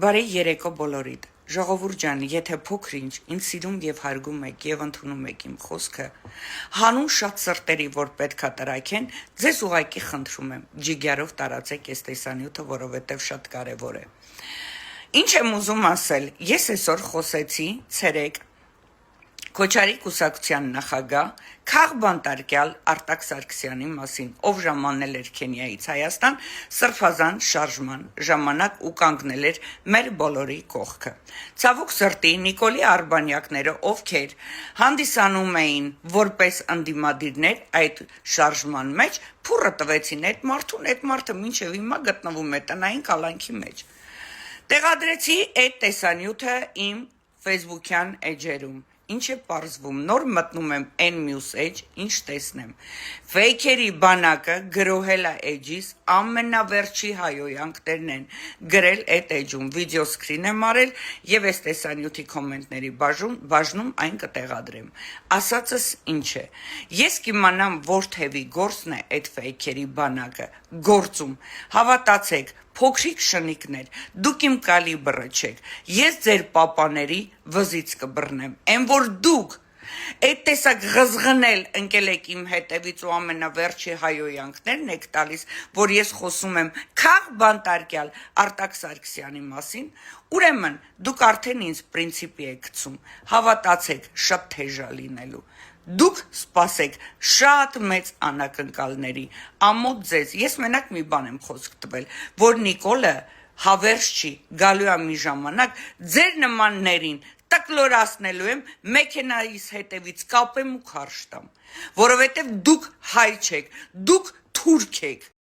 Բարի երեկո բոլորիդ, ժողովուրդ ջան, եթե փոքր ինչ ինձ սիրում եւ հարգում եք եւ ընդունում եք իմ խոսքը, հանուն շատ սրտերի, որ պետքա տրաքեն, ձեզ ուղակի խնդրում եմ, ջիգյարով տարածեք այս տեսանյութը, որովհետեւ շատ կարեւոր է։ Ինչ եմ ուզում ասել, ես այսօր խոսեցի ցերեկ Քոչարի կուսակցության նախագահ քաղբանտարկյալ Արտակ Սարգսյանի մասին, ով ժամանել էր Քենիայից Հայաստան սրբազան շարժման ժամանակ ու կանգնել էր մեր բոլորի կողքը։ Ցավոք սրտի Նիկոլի Արբանյակները, ովքեր հանդիսանում էին որպես ընդդիմադիրներ այդ շարժման մեջ, փուռը տվեցին այդ մարդը մինչև հիմա գտնվում է տնային կալանքի մեջ։ Տեղադրեցի այդ տեսանյութը իմ Facebook-յան էջերում։ Ինչ է պարզվում, նոր մտնում եմ այն մյուս էջ, ինչ տեսնեմ։ Ֆեյքերի բանակը գրոհել է էջիս, ամենավերջի հայոյանքներն են գրել այդ էջում, վիդեո սկրին եմ արել եւ այս տեսանյութի կոմենտների բաժնում այն կտեղադրեմ։ Ասածս ինչ է։ Ես կիմանամ, որ թևի գործն է այդ ֆեյքերի բանակը գործում։ Հավատացեք, փոքրիկ շնիկներ, դուք իմ կալիբրը չեք, ես ձեր պապաների վզից կբռնեմ, են որ դուք այդ տեսակ ղզղնել ընկել եք իմ հետևից ու ամենավերջի հայոյանքներն եք տալիս, որ ես խոսում եմ քաղբանտարկյալ Արտակ Սարգսյանի մասին, ուրեմն դուք արդեն ինձ պրինցիպի եք գցում, հավատացեք, շատ թեժ է լինելու։ Դուք սպասեք շատ մեծ անակնկալների, ամոթ ձեզ, ես մենակ մի բան եմ խոսք տվել, որ Նիկոլը հավերժ չի, գալու է մի ժամանակ, ձեր նմաններին տկլորացնելու եմ, մեքենայիս հետևից կապեմ ու քարշ տամ, որովհետև դուք հայ չեք, դուք թուրք եք։